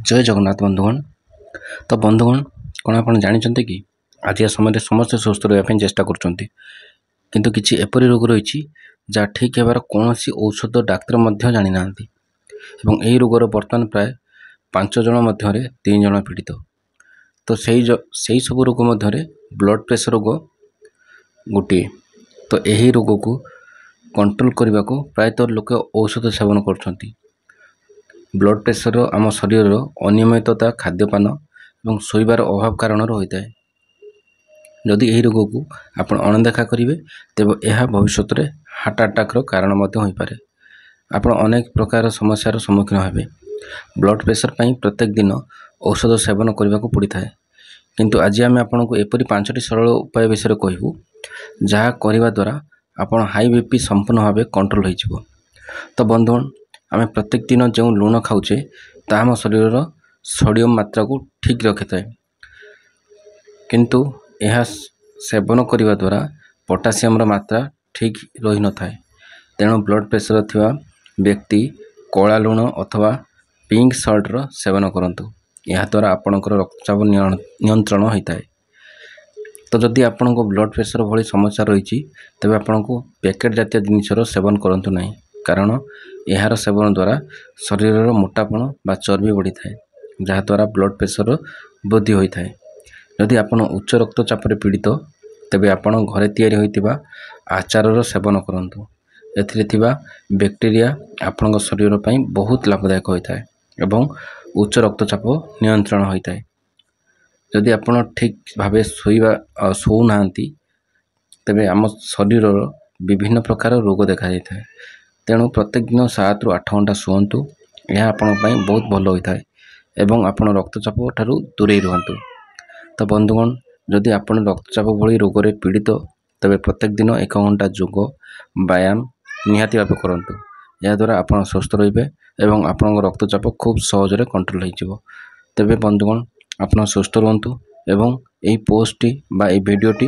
जय जगन्नाथ बंधुगण। तो बंधुगण कौन आप जानते कि आज समय समस्त सुस्थ रहा चेष्टा कर किंतु किसी एपरी रोग रही जहाँ ठीक होबार कौन औषध डाक्तर जानी ना यही रोगर बर्तमान प्राय 5 जन मध्य 3 जन पीड़ित। तो सही सब रोग मध्य ब्लड प्रेशर रोग गोटे। तो यही रोग को कंट्रोल करने को प्रायतः लोक औषध सेवन कर ब्लड प्रेशर आम शरीर अनियमितता खाद्यपान और शोबार अभाव कारण होता है। जदि यही रोग को आप अणदेखा करेंगे तेब यह भविष्य में हार्ट अटैक कारण हो पारे। आप अनेक प्रकार समस्यार सम्मुखीन हेबे। ब्लड प्रेशर प्रत्येक दिन औषध सेवन करने को पड़ता है। किंतु आज आम आपको एपरी 5टी सरल उपाय विषय कहूँ जहाँ करने द्वारा आप हाई बीपी संपूर्ण भाव कंट्रोल हो। तो बंधुगण आम प्रत्येक दिन जो लुण खाऊे ताम शरीर सोडियम मात्रा को ठीक रखी था, किंतु यह सेवन करने द्वारा पोटासियम मात्रा ठीक रही न था। तेणु ब्लड प्रेशर थिबा व्यक्ति कला लुण अथवा पिंक सल्टर सेवन करंतु। यह द्वारा आपणकर रक्तचाप नियंत्रण होता है। तो जदि आपको ब्लड प्रेशर भली समस्या रही तेज आपको पैकेट जातीय जिनिसर सेवन करंतु नहीं, कारण यार सेवन द्वारा शरीर मोटापण बा चर्बी बढ़ी थाए जहाँ द्वारा ब्लड प्रेशर वृद्धि होता है। यदि आप उच्च रक्तचाप पीड़ित तेबे आपण घरे तैयारी होइतिबा आचार सेवन करंतु। एथिरे थिबा बैक्टीरिया आपणक शरीर पई बहुत लाभदायक होता है एवं उच्च रक्तचाप नियंत्रण होता है। यदि आपण ठीक भाव शोना तेबे आम शरीर विभिन्न प्रकार रोग देखा जाता है। तेणु प्रत्येक दिन 7 ରୁ 8 घंटा शुअतु। यह आपण बहुत भल होता है एवं आपण रक्तचाप ठारू दूरे रुहतु। तो बंधुगण जदि आप रक्तचाप भली रोग रे पीड़ित तेबे प्रत्येक दिन 1 घंटा योग व्यायाम निहाती भाव करंतु। यह द्वारा आप स्वस्थ रहिबे एवं आपण रक्तचाप खूब सहजरे कंट्रोल हो। तेबे बंधुगण आप सुस्थ रुहतु एवं यही पोस्टटी बा यही वीडियोटी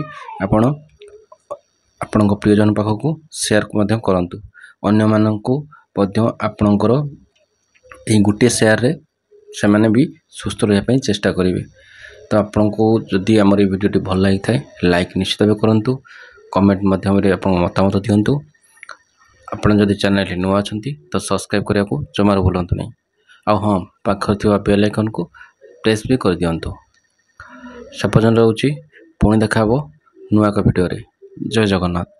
आपण प्रियजन पाखक शेयर करंतु। अन्य माननकु आपणकर यही गोटे शेयर रे से माने भी सुस्थ रहा चेष्टा करेंगे। तो आपको जदि आम वीडियोटी भल लगी थाए लाइक निश्चित भाव करंतु, कमेंट मध्यम मतामत दिंतु। आपड़ जदि चैनल नुआ अच्छा तो सब्सक्राइब करने को जमार भूलु नहीं। हाँ पाखर थिबा बेल आइकन को प्रेस भी कर दिंतु। से पर्यंत रोची पुणी देखा नुआ एक वीडियो रे। जय जगन्नाथ।